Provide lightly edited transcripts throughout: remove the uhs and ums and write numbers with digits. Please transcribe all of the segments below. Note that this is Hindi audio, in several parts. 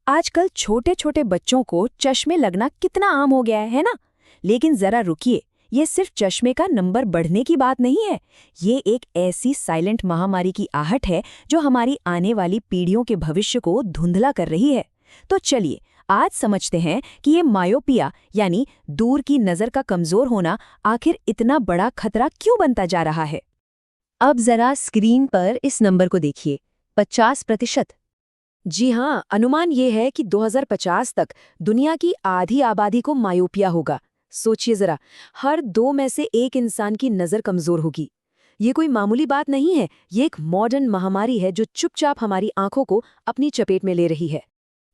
आजकल छोटे छोटे बच्चों को चश्मे लगना कितना आम हो गया है ना। लेकिन जरा रुकिए, ये सिर्फ चश्मे का नंबर बढ़ने की बात नहीं है। ये एक ऐसी साइलेंट महामारी की आहट है जो हमारी आने वाली पीढ़ियों के भविष्य को धुंधला कर रही है। तो चलिए आज समझते हैं कि ये मायोपिया यानी दूर की नज़र का कमज़ोर होना आखिर इतना बड़ा खतरा क्यों बनता जा रहा है। अब जरा स्क्रीन पर इस नंबर को देखिए, 50%। जी हाँ, अनुमान ये है कि 2050 तक दुनिया की आधी आबादी को मायोपिया होगा। सोचिए जरा, हर 2 में से 1 इंसान की नज़र कमज़ोर होगी। ये कोई मामूली बात नहीं है, ये एक मॉडर्न महामारी है जो चुपचाप हमारी आंखों को अपनी चपेट में ले रही है।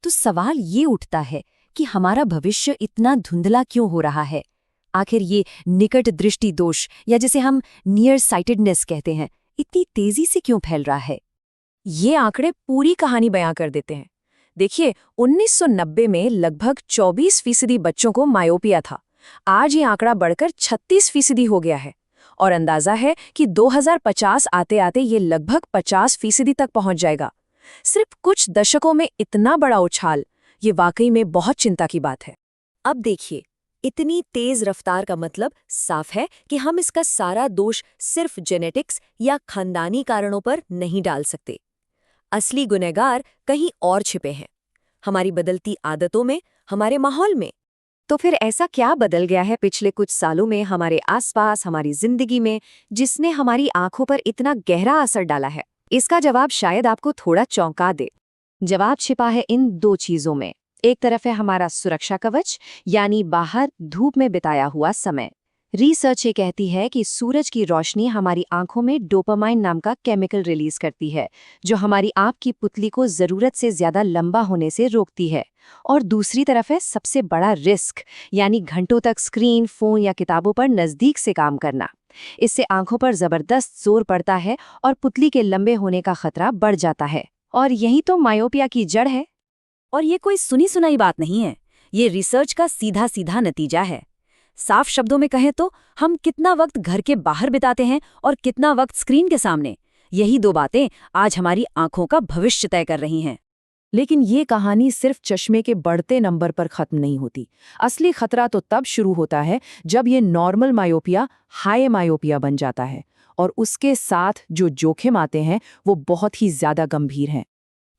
तो सवाल ये उठता है कि हमारा भविष्य इतना धुंधला क्यों हो रहा है। आखिर ये निकट दृष्टि दोष या जिसे हम नियर साइटेडनेस कहते हैं, इतनी तेजी से क्यों फैल रहा है। ये आंकड़े पूरी कहानी बयां कर देते हैं। देखिए, 1990 में लगभग 24% बच्चों को मायोपिया था। आज ये आंकड़ा बढ़कर 36% हो गया है और अंदाजा है कि 2050 आते आते ये लगभग 50% तक पहुंच जाएगा। सिर्फ कुछ दशकों में इतना बड़ा उछाल, ये वाकई में बहुत चिंता की बात है। अब देखिए, इतनी तेज रफ्तार का मतलब साफ है कि हम इसका सारा दोष सिर्फ जेनेटिक्स या खानदानी कारणों पर नहीं डाल सकते। असली गुनहगार कहीं और छिपे हैं, हमारी बदलती आदतों में, हमारे माहौल में। तो फिर ऐसा क्या बदल गया है पिछले कुछ सालों में हमारे आसपास, हमारी जिंदगी में, जिसने हमारी आंखों पर इतना गहरा असर डाला है। इसका जवाब शायद आपको थोड़ा चौंका दे। जवाब छिपा है इन 2 चीजों में। एक तरफ है हमारा सुरक्षा कवच, यानी बाहर धूप में बिताया हुआ समय। रिसर्च ये कहती है कि सूरज की रोशनी हमारी आंखों में डोपामाइन नाम का केमिकल रिलीज करती है, जो हमारी आंख की पुतली को जरूरत से ज्यादा लंबा होने से रोकती है। और दूसरी तरफ है सबसे बड़ा रिस्क, यानी घंटों तक स्क्रीन, फोन या किताबों पर नजदीक से काम करना। इससे आंखों पर जबरदस्त जोर पड़ता है और पुतली के लंबे होने का खतरा बढ़ जाता है। और यही तो मायोपिया की जड़ है। और ये कोई सुनी सुनाई बात नहीं है, ये रिसर्च का सीधा सीधा नतीजा है। साफ शब्दों में कहें तो हम कितना वक्त घर के बाहर बिताते हैं और कितना वक्त स्क्रीन के सामने, यही 2 बातें आज हमारी आंखों का भविष्य तय कर रही हैं। लेकिन ये कहानी सिर्फ चश्मे के बढ़ते नंबर पर खत्म नहीं होती। असली खतरा तो तब शुरू होता है जब ये नॉर्मल मायोपिया हाई मायोपिया बन जाता है, और उसके साथ जो जोखिम आते हैं वो बहुत ही ज्यादा गंभीर हैं।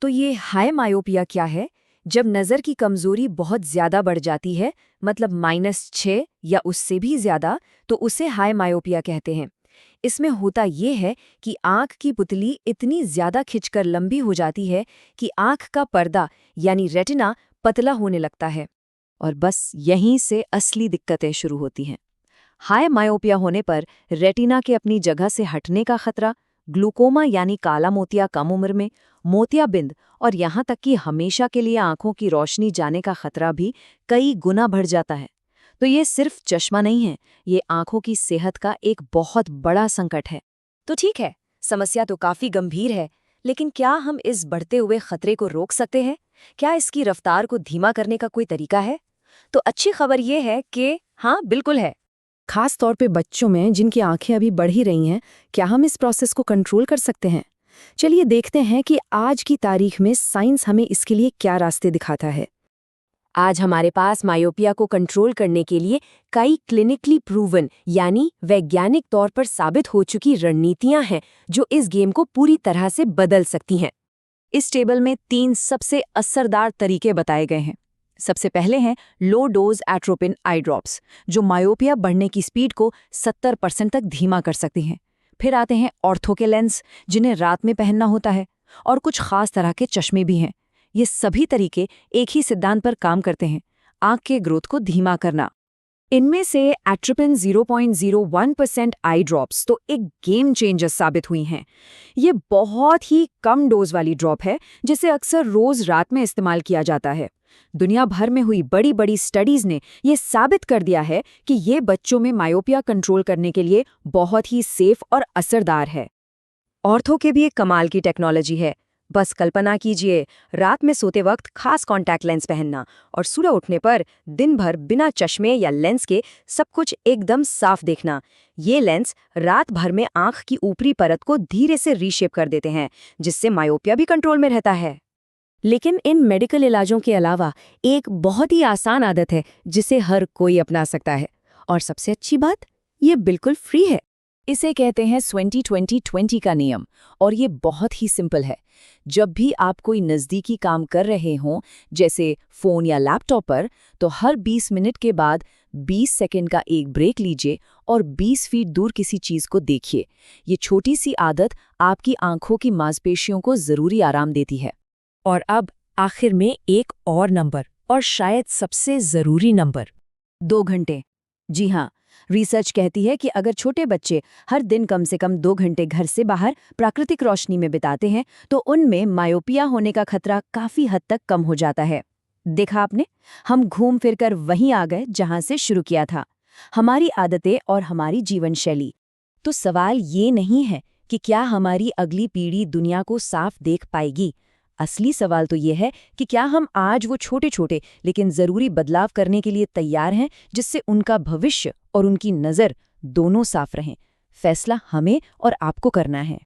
तो ये हाई मायोपिया क्या है? जब नज़र की कमज़ोरी बहुत ज़्यादा बढ़ जाती है, मतलब -6 या उससे भी ज़्यादा, तो उसे हाई मायोपिया कहते हैं। इसमें होता ये है कि आँख की पुतली इतनी ज़्यादा खिंचकर लंबी हो जाती है कि आँख का पर्दा यानी रेटिना पतला होने लगता है। और बस यहीं से असली दिक्कतें शुरू होती हैं। हाई मायोपिया होने पर रेटिना के अपनी जगह से हटने का खतरा, ग्लूकोमा यानी काला मोतिया कम उम्र में, मोतियाबिंद और यहाँ तक कि हमेशा के लिए आंखों की रोशनी जाने का खतरा भी कई गुना बढ़ जाता है। तो ये सिर्फ चश्मा नहीं है, ये आंखों की सेहत का एक बहुत बड़ा संकट है। तो ठीक है, समस्या तो काफी गंभीर है, लेकिन क्या हम इस बढ़ते हुए खतरे को रोक सकते हैं? क्या इसकी रफ्तार को धीमा करने का कोई तरीका है? तो अच्छी खबर ये है कि हाँ, बिल्कुल है। खास तौर पे बच्चों में जिनकी आंखें अभी बढ़ ही रही हैं, क्या हम इस प्रोसेस को कंट्रोल कर सकते हैं? चलिए देखते हैं कि आज की तारीख में साइंस हमें इसके लिए क्या रास्ते दिखाता है। आज हमारे पास मायोपिया को कंट्रोल करने के लिए कई क्लिनिकली प्रूवन यानी वैज्ञानिक तौर पर साबित हो चुकी रणनीतियां हैं जो इस गेम को पूरी तरह से बदल सकती हैं। इस टेबल में 3 सबसे असरदार तरीके बताए गए हैं। सबसे पहले हैं low dose atropine eye drops, जो मायोपिया बढ़ने की स्पीड को 70% तक धीमा कर सकती हैं। फिर आते हैं ऑर्थो के लेंस, जिन्हें रात में पहनना होता है, और कुछ खास तरह के चश्मे भी हैं। ये सभी तरीके एक ही सिद्धांत पर काम करते हैं, आंख के ग्रोथ को धीमा करना। इनमें से एट्रोपिन 0.01% आई ड्रॉप्स तो एक गेम चेंजर साबित हुई हैं। ये बहुत ही कम डोज वाली ड्रॉप है जिसे अक्सर रोज रात में इस्तेमाल किया जाता है। दुनिया भर में हुई बड़ी बड़ी स्टडीज ने ये साबित कर दिया है कि ये बच्चों में मायोपिया कंट्रोल करने के लिए बहुत ही सेफ और असरदार है। ऑर्थो के भी एक कमाल की टेक्नोलॉजी है। बस कल्पना कीजिए, रात में सोते वक्त खास कॉन्टैक्ट लेंस पहनना और सुबह उठने पर दिन भर बिना चश्मे या लेंस के सब कुछ एकदम साफ देखना। ये लेंस रात भर में आंख की ऊपरी परत को धीरे से रीशेप कर देते हैं, जिससे मायोपिया भी कंट्रोल में रहता है। लेकिन इन मेडिकल इलाजों के अलावा एक बहुत ही आसान आदत है जिसे हर कोई अपना सकता है, और सबसे अच्छी बात, ये बिल्कुल फ्री है। इसे कहते हैं 20-20-20 का नियम, और ये बहुत ही सिंपल है। जब भी आप कोई नज़दीकी काम कर रहे हों, जैसे फ़ोन या लैपटॉप पर, तो हर 20 मिनट के बाद 20 सेकंड का एक ब्रेक लीजिए और 20 फीट दूर किसी चीज़ को देखिए। ये छोटी सी आदत आपकी आंखों की मांसपेशियों को ज़रूरी आराम देती है। और अब आखिर में एक और नंबर, और शायद सबसे ज़रूरी नंबर, 2 घंटे। जी हाँ, रिसर्च कहती है कि अगर छोटे बच्चे हर दिन कम से कम 2 घंटे घर से बाहर प्राकृतिक रोशनी में बिताते हैं, तो उनमें मायोपिया होने का खतरा काफ़ी हद तक कम हो जाता है। देखा आपने, हम घूम फिर कर वहीं आ गए जहां से शुरू किया था, हमारी आदतें और हमारी जीवन शैली। तो सवाल ये नहीं है कि क्या हमारी अगली पीढ़ी दुनिया को साफ देख पाएगी। असली सवाल तो ये है कि क्या हम आज वो छोटे छोटे लेकिन ज़रूरी बदलाव करने के लिए तैयार हैं, जिससे उनका भविष्य और उनकी नज़र दोनों साफ रहें। फैसला हमें और आपको करना है।